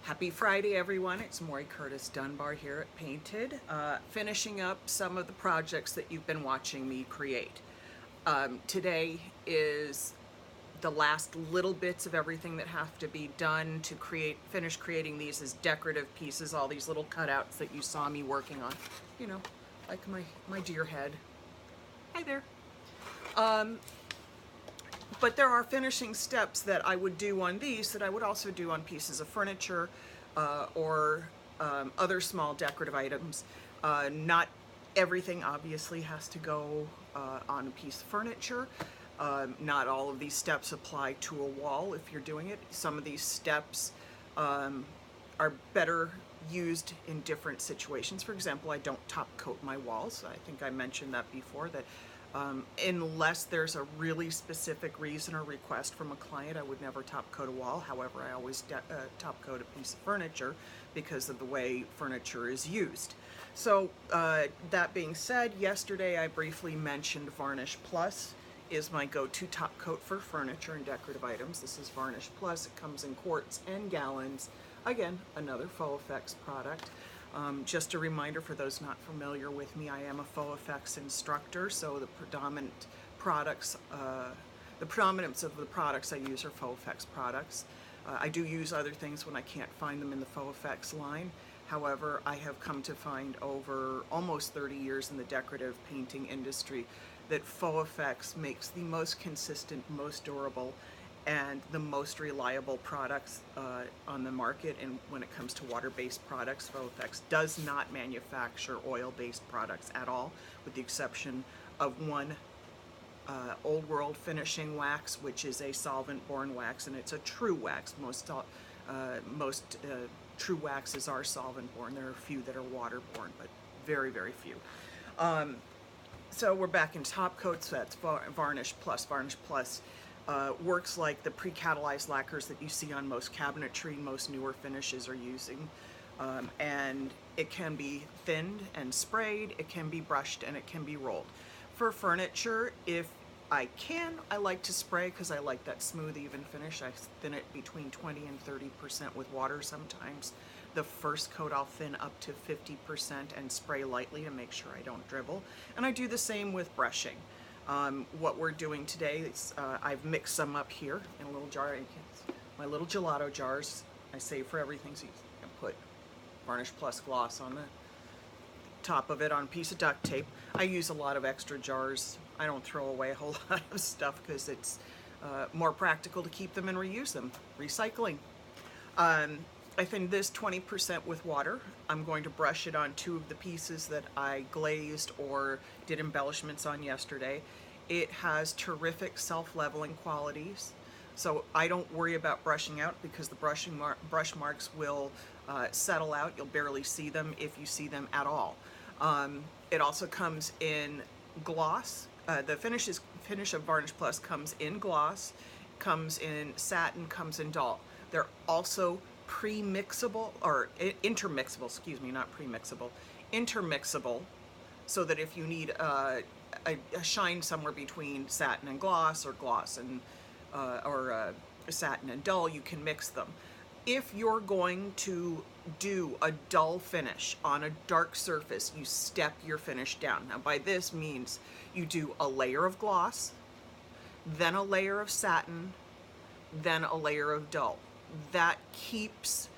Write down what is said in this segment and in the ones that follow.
Happy Friday, everyone. It's Maury Curtis Dunbar here at Painted, finishing up some of the projects that you've been watching me create. Today is the last little bits of everything that have to be done to finish creating these as decorative pieces, all these little cutouts that you saw me working on. You know, like my deer head. Hi there. But there are finishing steps that I would do on these that I would also do on pieces of furniture or other small decorative items. Not everything obviously has to go on a piece of furniture. Not all of these steps apply to a wall if you're doing it. Some of these steps are better used in different situations. For example, I don't top coat my walls. I think I mentioned that before, that unless there's a really specific reason or request from a client, I would never top coat a wall. However, I always top coat a piece of furniture because of the way furniture is used. So that being said, yesterday I briefly mentioned Varnish Plus is my go-to top coat for furniture and decorative items. This is Varnish Plus. It comes in quarts and gallons. Again, another Faux Effects product. Just a reminder for those not familiar with me, I am a Faux Effects instructor, so the predominance of the products I use are Faux Effects products. I do use other things when I can't find them in the Faux Effects line. However, I have come to find over almost 30 years in the decorative painting industry that Faux Effects makes the most consistent, most durable, and the most reliable products on the market. And when it comes to water-based products, Faux Effects does not manufacture oil-based products at all, with the exception of one Old World finishing wax, which is a solvent-borne wax, and it's a true wax. Most true waxes are solvent-borne. There are a few that are water-borne, but very, very few. So we're back in top coats. So that's Varnish Plus. Varnish Plus works like the pre-catalyzed lacquers that you see on most cabinetry, most newer finishes are using. And it can be thinned and sprayed, it can be brushed, and it can be rolled. For furniture, if I can, I like to spray because I like that smooth, even finish. I thin it between 20 and 30% with water sometimes. The first coat I'll thin up to 50% and spray lightly to make sure I don't dribble. And I do the same with brushing. What we're doing today is I've mixed some up here in a little jar. My little gelato jars I save for everything, so you can put Varnish Plus gloss on the top of it on a piece of duct tape. I use a lot of extra jars. I don't throw away a whole lot of stuff because it's more practical to keep them and reuse them. Recycling. I thin this 20% with water. I'm going to brush it on two of the pieces that I glazed or did embellishments on yesterday. It has terrific self-leveling qualities, so I don't worry about brushing out because the brush marks will settle out. You'll barely see them if you see them at all. It also comes in gloss. The finish of Varnish Plus comes in gloss, comes in satin, comes in dull. They're also pre-mixable, or intermixable, excuse me, not pre-mixable, intermixable, so that if you need a shine somewhere between satin and gloss, or gloss and satin and dull, you can mix them. If you're going to do a dull finish on a dark surface, you step your finish down. Now by this means you do a layer of gloss, then a layer of satin, then a layer of dull. That keeps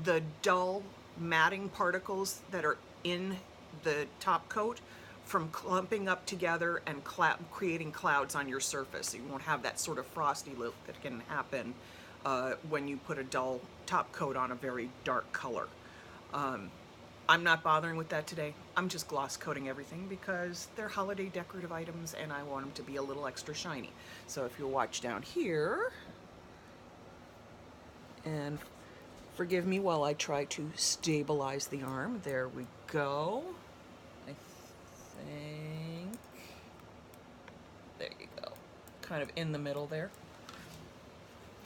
the dull matting particles that are in the top coat from clumping up together and creating clouds on your surface. So you won't have that sort of frosty look that can happen when you put a dull top coat on a very dark color. I'm not bothering with that today. I'm just gloss coating everything because they're holiday decorative items and I want them to be a little extra shiny. So if you'll watch down here, and forgive me while I try to stabilize the arm. There we go. I think, there you go. Kind of in the middle there.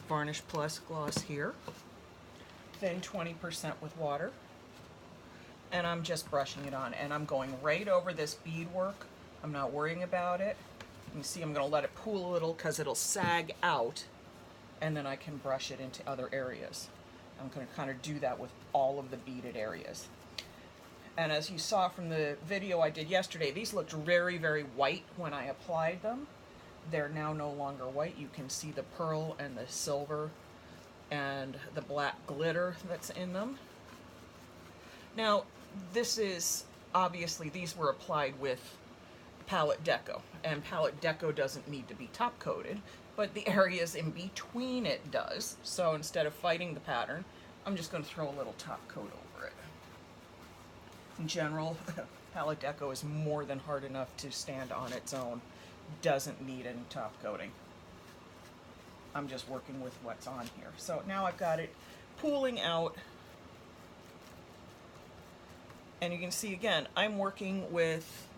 Varnish Plus gloss here. Thin 20% with water. And I'm just brushing it on. And I'm going right over this beadwork. I'm not worrying about it. You see I'm going to let it pool a little because it'll sag out. And then I can brush it into other areas. I'm going to kind of do that with all of the beaded areas. And as you saw from the video I did yesterday, these looked very, very white when I applied them. They're now no longer white. You can see the pearl and the silver and the black glitter that's in them. Now, this is, obviously, these were applied with Palette Deco, and Palette Deco doesn't need to be top coated, but the areas in between it does. So instead of fighting the pattern, I'm just going to throw a little top coat over it. In general, Palette Deco is more than hard enough to stand on its own. Doesn't need any top coating. I'm just working with what's on here. So now I've got it pooling out. And you can see again, I'm working with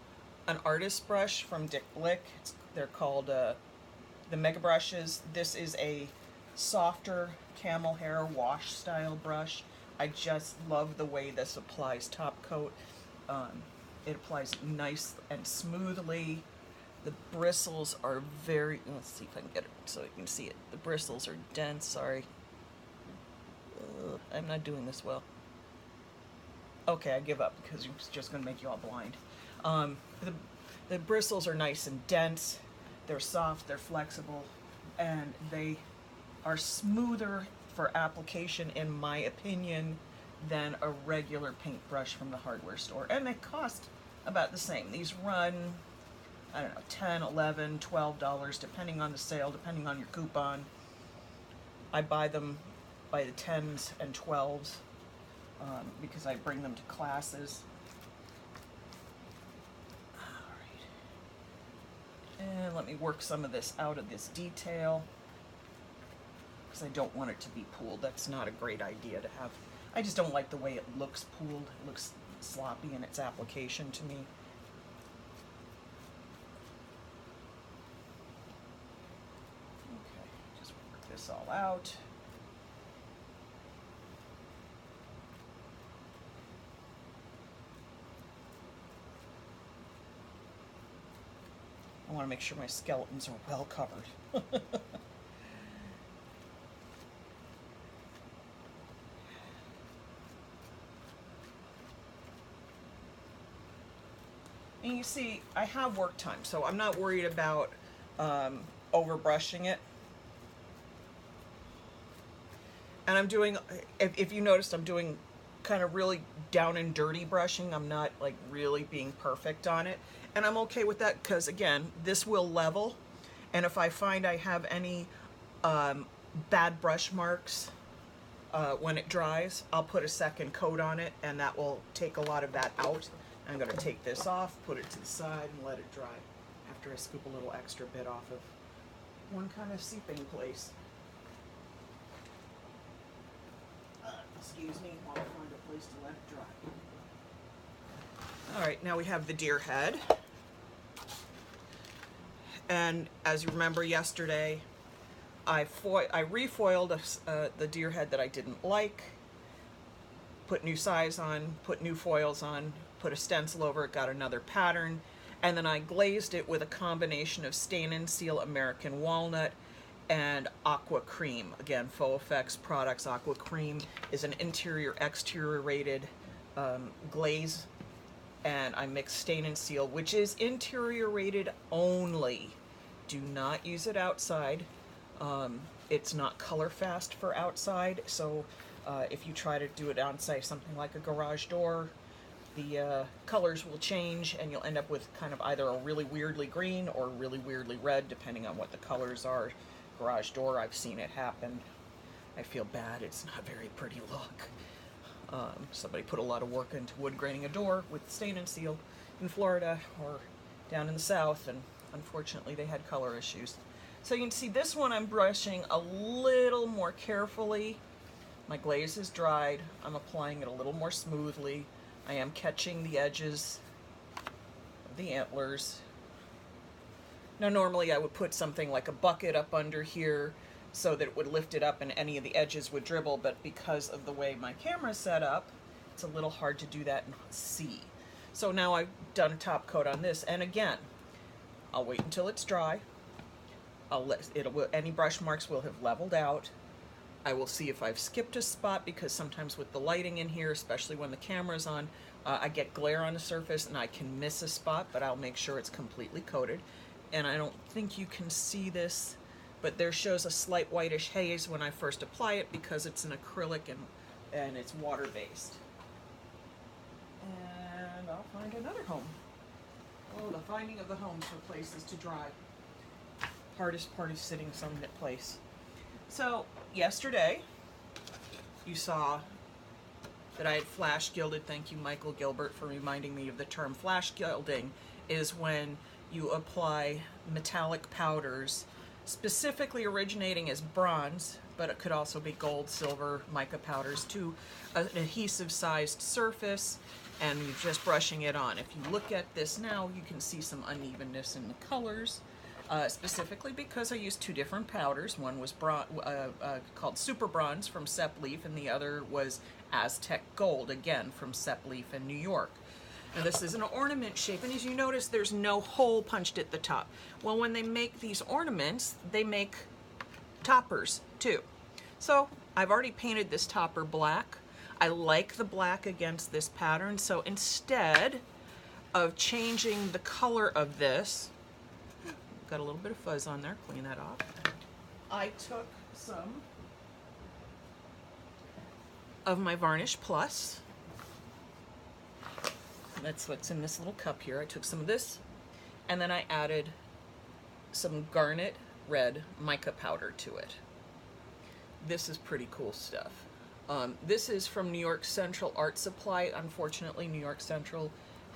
an artist brush from Dick Blick. They're called the Mega Brushes. This is a softer camel hair wash style brush. I just love the way this applies top coat. It applies nice and smoothly. The bristles are very, let's see if I can get it so you can see it. The bristles are dense, sorry. I'm not doing this well. Okay, I give up because it's just going to make you all blind. The bristles are nice and dense. They're soft, they're flexible, and they are smoother for application, in my opinion, than a regular paintbrush from the hardware store. And they cost about the same. These run, I don't know, $10, $11, $12, depending on the sale, depending on your coupon. I buy them by the 10s and 12s because I bring them to classes. All right. And let me work some of this out of this detail because I don't want it to be pooled. That's not a great idea to have. I just don't like the way it looks pooled. It looks sloppy in its application to me. Okay, just work this all out. I want to make sure my skeletons are well covered. And you see, I have work time, so I'm not worried about over brushing it. And I'm doing, if you noticed, I'm doing kind of really down and dirty brushing. I'm not like really being perfect on it. And I'm okay with that because, again, this will level. And if I find I have any bad brush marks when it dries, I'll put a second coat on it, and that will take a lot of that out. I'm going to take this off, put it to the side, and let it dry after I scoop a little extra bit off of one kind of seeping place. Excuse me while I find a place to let it dry. All right, now we have the deer head. And as you remember yesterday, I refoiled the deer head that I didn't like, put new size on, put new foils on, put a stencil over it, got another pattern, and then I glazed it with a combination of Stain and Seal American Walnut and Aqua Cream. Again, Faux Effects Products. Aqua Cream is an interior-exterior rated glaze, and I mixed Stain and Seal, which is interior rated only. Do not use it outside. It's not color fast for outside, so if you try to do it on, say, something like a garage door, the colors will change and you'll end up with kind of either a really weirdly green or really weirdly red, depending on what the colors are. Garage door, I've seen it happen. I feel bad. It's not a very pretty look. Somebody put a lot of work into wood graining a door with Stain and Seal in Florida or down in the South, and unfortunately they had color issues. So you can see this one I'm brushing a little more carefully. My glaze is dried. I'm applying it a little more smoothly. I am catching the edges of the antlers. Now normally I would put something like a bucket up under here so that it would lift it up and any of the edges would dribble, but because of the way my camera's set up, it's a little hard to do that and see. So now I've done a top coat on this, and again, I'll wait until it's dry. Any brush marks will have leveled out. I will see if I've skipped a spot, because sometimes with the lighting in here, especially when the camera's on, I get glare on the surface and I can miss a spot, but I'll make sure it's completely coated. And I don't think you can see this, but there shows a slight whitish haze when I first apply it, because it's an acrylic and it's water-based. And I'll find another home. Oh, the finding of the homes for places to dry. Hardest part is sitting someplace. So yesterday, you saw that I had flash gilded. Thank you, Michael Gilbert, for reminding me of the term. Flash gilding is when you apply metallic powders, specifically originating as bronze, but it could also be gold, silver, mica powders, to an adhesive-sized surface, and you're just brushing it on. If you look at this now, you can see some unevenness in the colors. Specifically because I used two different powders. One was called Super Bronze from Sepp Leaf, and the other was Aztec Gold, again from Sepp Leaf in New York. Now this is an ornament shape, and as you notice, there's no hole punched at the top. Well, when they make these ornaments, they make toppers too. So I've already painted this topper black. I like the black against this pattern, so instead of changing the color of this, got a little bit of fuzz on there, clean that off. I took some of my Varnish Plus. That's what's in this little cup here. I took some of this, and then I added some garnet red mica powder to it. This is pretty cool stuff. This is from New York Central Art Supply. Unfortunately, New York Central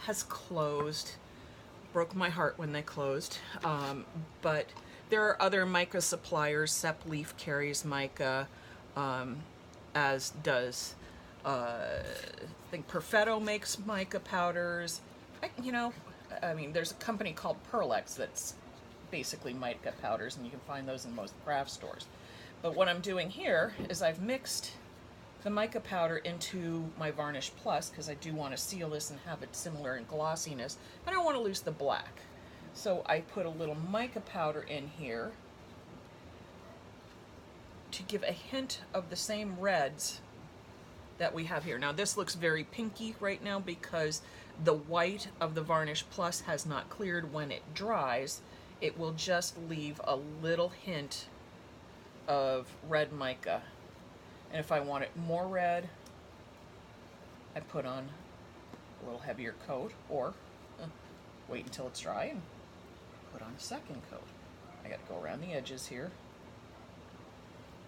has closed. Broke my heart when they closed, but there are other mica suppliers. Sepp Leaf carries mica, as does, I think Perfetto makes mica powders. I mean, there's a company called Pearlex that's basically mica powders, and you can find those in most craft stores. But what I'm doing here is I've mixed the mica powder into my Varnish Plus, because I do want to seal this and have it similar in glossiness. I don't want to lose the black. So I put a little mica powder in here to give a hint of the same reds that we have here. Now this looks very pinky right now because the white of the Varnish Plus has not cleared. When it dries, it will just leave a little hint of red mica. And if I want it more red, I put on a little heavier coat, or wait until it's dry and put on a second coat. I got to go around the edges here,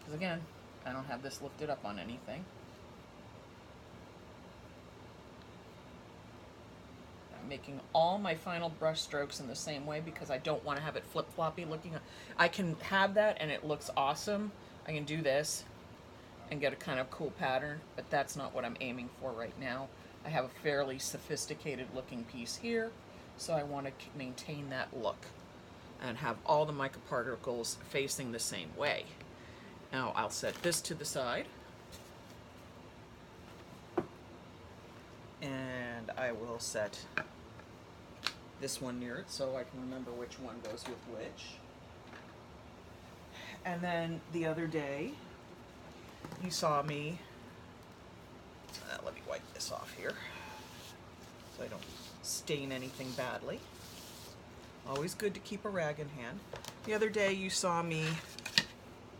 because again, I don't have this lifted up on anything. I'm making all my final brush strokes in the same way because I don't want to have it flip-floppy looking. I can have that and it looks awesome. I can do this and get a kind of cool pattern, but that's not what I'm aiming for right now. I have a fairly sophisticated looking piece here, so I want to maintain that look and have all the mica particles facing the same way. Now I'll set this to the side, and I will set this one near it so I can remember which one goes with which. And then the other day, you saw me, let me wipe this off here so I don't stain anything badly. Always good to keep a rag in hand. The other day you saw me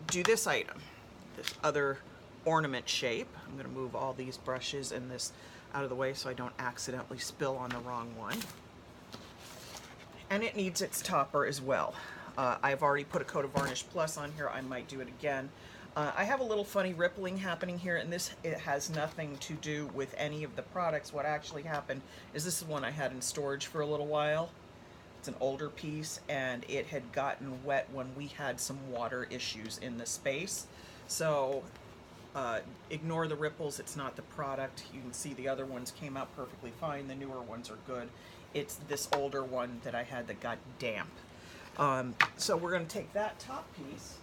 do this item, this other ornament shape. I'm going to move all these brushes and this out of the way so I don't accidentally spill on the wrong one. And it needs its topper as well. I've already put a coat of Varnish Plus on here. I might do it again. I have a little funny rippling happening here, and it has nothing to do with any of the products. What actually happened is this is one I had in storage for a little while. It's an older piece, and it had gotten wet when we had some water issues in the space. So ignore the ripples. It's not the product. You can see the other ones came out perfectly fine. The newer ones are good. It's this older one that I had that got damp. So we're going to take that top piece,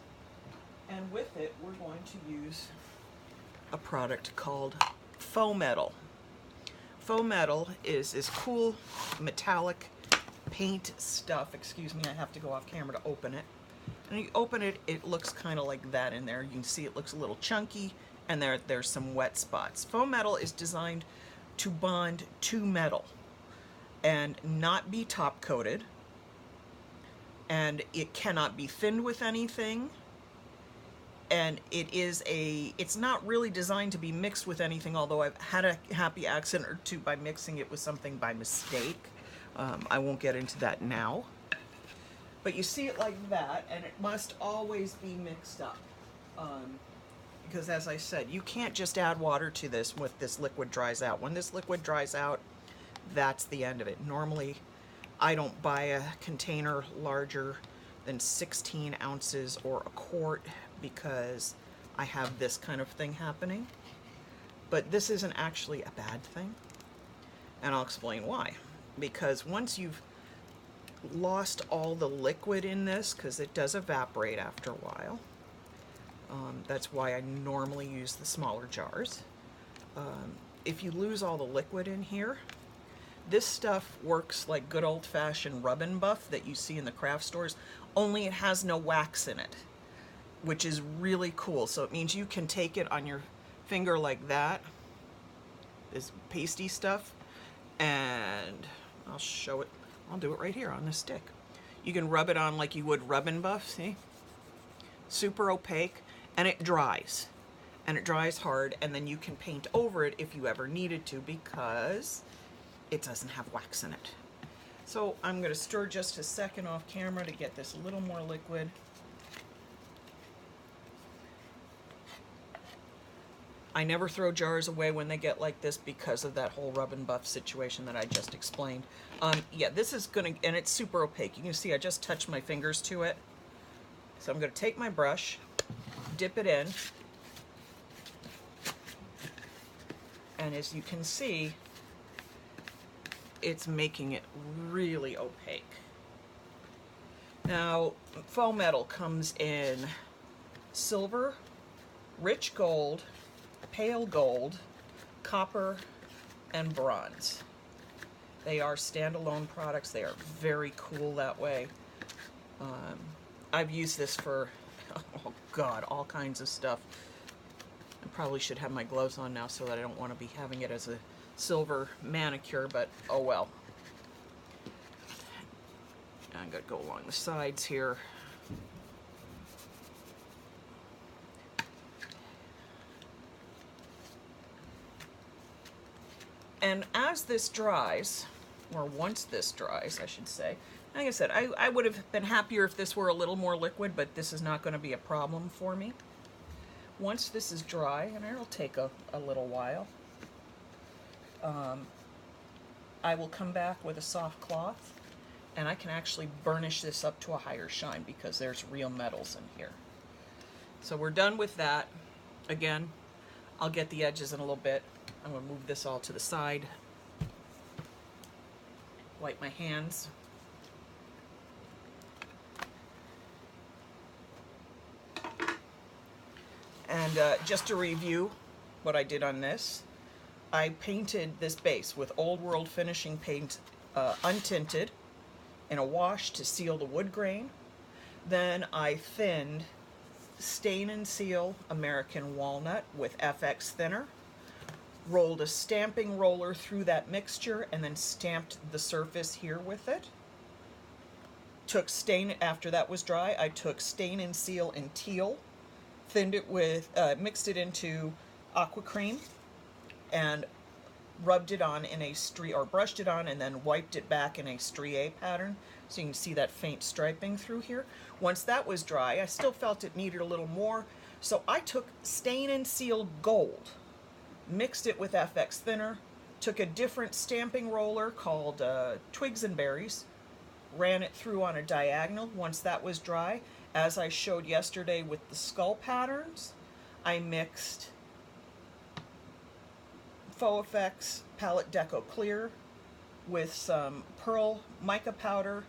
and with it we're going to use a product called Faux Metal. Faux Metal is this cool metallic paint stuff. Excuse me, I have to go off camera to open it. And you open it, it looks kind of like that in there. You can see it looks a little chunky, and there's some wet spots. Foam metal is designed to bond to metal and not be top coated, and it cannot be thinned with anything, and it's not really designed to be mixed with anything, although I've had a happy accident or two by mixing it with something by mistake. I won't get into that now. But you see it like that, and it must always be mixed up. Because as I said, you can't just add water to this when this liquid dries out. When this liquid dries out, that's the end of it. Normally, I don't buy a container larger than 16 ounces or a quart because I have this kind of thing happening. But this isn't actually a bad thing, and I'll explain why. Because once you've lost all the liquid in this, because it does evaporate after a while, that's why I normally use the smaller jars. If you lose all the liquid in here, this stuff works like good old-fashioned rub and buff that you see in the craft stores, only it has no wax in it, which is really cool. So it means you can take it on your finger like that, this pasty stuff, and I'll show it. I'll do it right here on this stick. You can rub it on like you would rub and buff, see? Super opaque, and it dries. And it dries hard, and then you can paint over it if you ever needed to, because it doesn't have wax in it. So I'm going to stir just a second off camera to get this a little more liquid. I never throw jars away when they get like this because of that whole rub and buff situation that I just explained. Yeah, this is gonna, and it's super opaque. You can see I just touched my fingers to it. So I'm gonna take my brush, dip it in, and as you can see, it's making it really opaque. Now, foam metal comes in silver, rich gold, pale gold, copper, and bronze. They are standalone products. They are very cool that way. I've used this for, oh God, all kinds of stuff. I probably should have my gloves on now so that I don't want to be having it as a silver manicure, but oh well. I'm going to go along the sides here. And as this dries, or once this dries, I should say, like I said, I would have been happier if this were a little more liquid, but this is not going to be a problem for me. Once this is dry, and it'll take a little while, I will come back with a soft cloth, and I can actually burnish this up to a higher shine because there's real metals in here. So we're done with that. Again, I'll get the edges in a little bit. I'm going to move this all to the side. Wipe my hands. And just to review what I did on this, I painted this base with Old World finishing paint, untinted, in a wash to seal the wood grain. Then I thinned Stain and Seal American Walnut with FX thinner, rolled a stamping roller through that mixture, and then stamped the surface here with it. Took stain, after that was dry, I took Stain and Seal in teal, thinned it with, mixed it into aqua cream, and rubbed it on in a strie, or brushed it on and then wiped it back in a strié pattern, so you can see that faint striping through here. Once that was dry, I still felt it needed a little more, so I took Stain and Seal Gold, mixed it with FX thinner, took a different stamping roller called Twigs and Berries, ran it through on a diagonal. Once that was dry, as I showed yesterday with the skull patterns, I mixed Faux Effects Palette Deco Clear with some pearl mica powder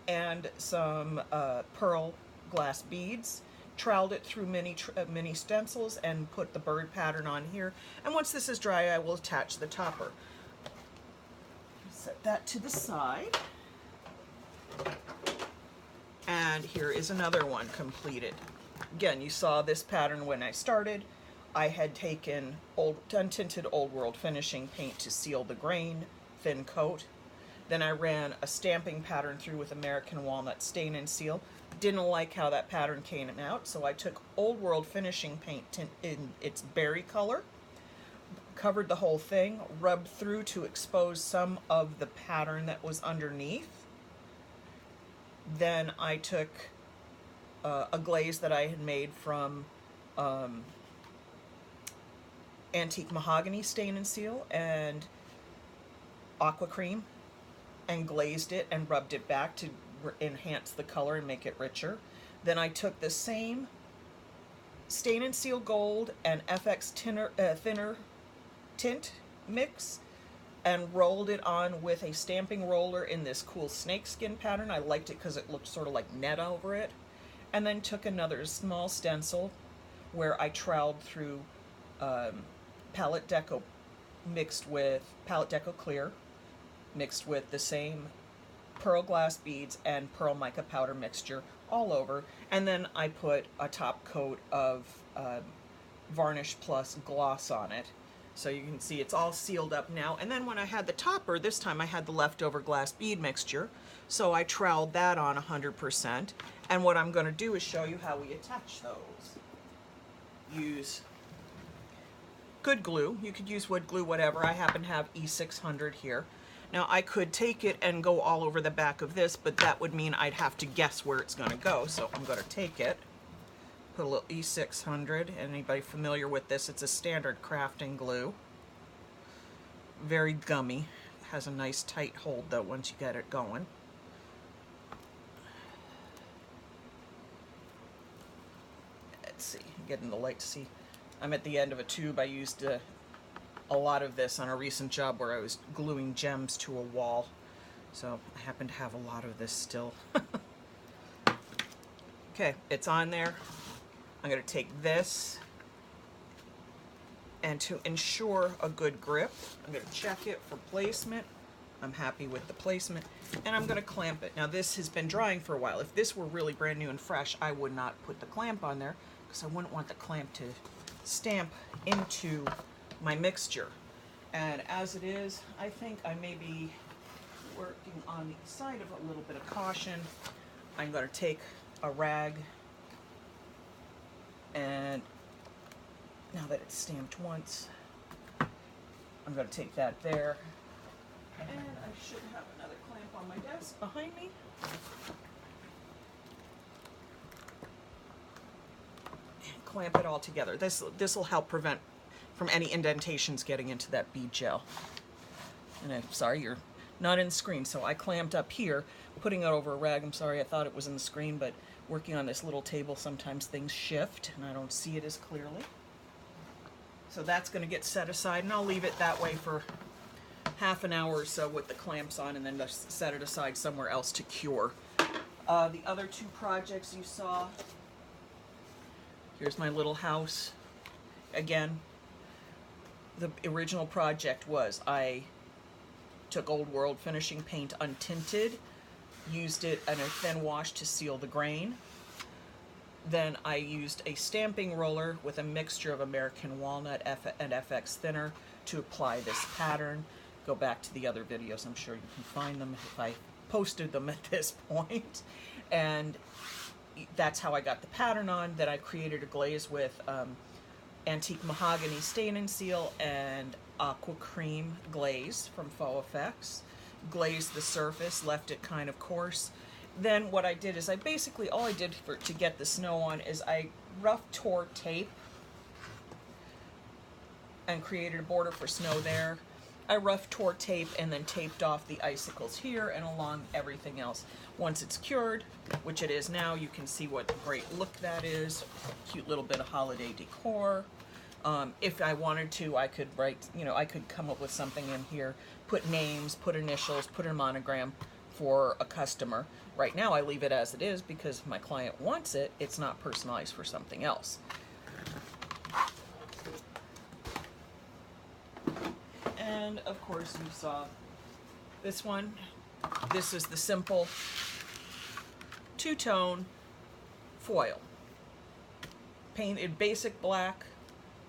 and some pearl glass beads, troweled it through mini stencils, and put the bird pattern on here. And once this is dry, I will attach the topper. Set that to the side. And here is another one completed. Again, you saw this pattern when I started. I had taken untinted Old World finishing paint to seal the grain, thin coat. Then I ran a stamping pattern through with American Walnut stain and seal. Didn't like how that pattern came out, so I took Old World finishing paint in its berry color, covered the whole thing, rubbed through to expose some of the pattern that was underneath. Then I took a glaze that I had made from Antique Mahogany Stain and Seal and Aqua Cream, and glazed it and rubbed it back to enhance the color and make it richer. Then I took the same Stain and Seal Gold and FX thinner tint mix and rolled it on with a stamping roller in this cool snakeskin pattern. I liked it because it looked sort of like net over it. And then took another small stencil where I troweled through Palette Deco Clear mixed with the same pearl glass beads and pearl mica powder mixture all over. And then I put a top coat of Varnish Plus gloss on it. So you can see it's all sealed up now. And then when I had the topper, this time I had the leftover glass bead mixture. So I troweled that on 100%. And what I'm going to do is show you how we attach those. Use good glue. You could use wood glue, whatever. I happen to have E600 here. Now I could take it and go all over the back of this, but that would mean I'd have to guess where it's going to go. So I'm going to take it. Put a little E600. Anybody familiar with this? It's a standard crafting glue. Very gummy. Has a nice tight hold though once you get it going. Let's see, getting the light to see. I'm at the end of a tube. I used a lot of this on a recent job where I was gluing gems to a wall. So I happen to have a lot of this still. Okay, it's on there. I'm going to take this, and to ensure a good grip, I'm going to check it for placement. I'm happy with the placement, and I'm going to clamp it. Now this has been drying for a while. If this were really brand new and fresh, I would not put the clamp on there because I wouldn't want the clamp to stamp into my mixture. And as it is, I think I may be working on the side of a little bit of caution. I'm going to take a rag, and now that it's stamped once, I'm going to take that there, and I should have another clamp on my desk behind me. And clamp it all together. This will help prevent from any indentations getting into that bead gel. And I'm sorry, you're not in the screen, so I clamped up here, putting it over a rag. I'm sorry, I thought it was in the screen, but working on this little table, sometimes things shift and I don't see it as clearly. So that's going to get set aside, and I'll leave it that way for half an hour or so with the clamps on, and then just set it aside somewhere else to cure. The other two projects you saw, here's my little house. Again, the original project was I took Old World finishing paint untinted, used it in a thin wash to seal the grain. Then I used a stamping roller with a mixture of American Walnut and FX thinner to apply this pattern. Go back to the other videos, I'm sure you can find them if I posted them at this point. And that's how I got the pattern on. Then I created a glaze with Antique Mahogany Stain and Seal and Aqua Cream glaze from Faux Effects. Glazed the surface, left it kind of coarse. Then what I did is all I did to get the snow on is I rough tore tape and created a border for snow there. I rough tore tape and then taped off the icicles here and along everything else. Once it's cured, which it is now, you can see what a great look that is. Cute little bit of holiday decor. If I wanted to, I could write, I could come up with something in here, put names, put initials, put a monogram for a customer. Right now I leave it as it is because if my client wants it, it's not personalized for something else. And of course you saw this one. This is the simple two-tone foil. Painted basic black,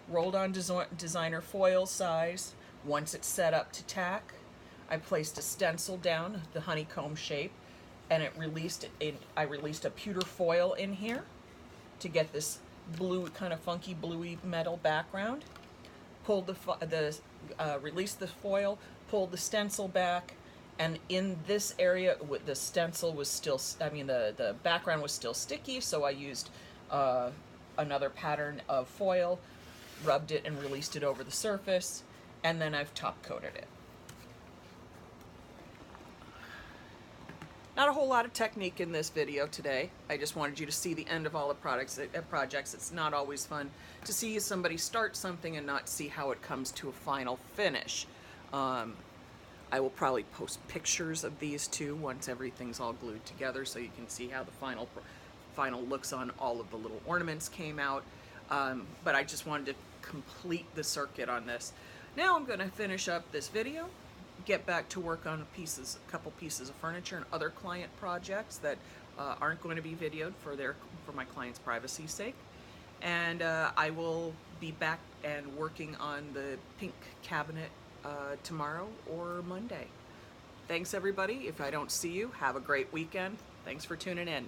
rolled on designer foil size. Once it's set up to tack, I placed a stencil down the honeycomb shape, and I released a pewter foil in here to get this blue, kind of funky bluey metal background. Pulled released the foil, pulled the stencil back, and in this area, the stencil was still, the background was still sticky, so I used another pattern of foil, rubbed it and released it over the surface, and then I've top coated it. Not a whole lot of technique in this video today. I just wanted you to see the end of all the projects. It's not always fun to see somebody start something and not see how it comes to a final finish. I will probably post pictures of these too once everything's all glued together, so you can see how the final looks on all of the little ornaments came out. But I just wanted to complete the circuit on this. Now I'm going to finish up this video, get back to work on a couple pieces of furniture and other client projects that aren't going to be videoed for my client's privacy's sake. And I will be back and working on the pink cabinet tomorrow or Monday. Thanks everybody. If I don't see you, have a great weekend. Thanks for tuning in.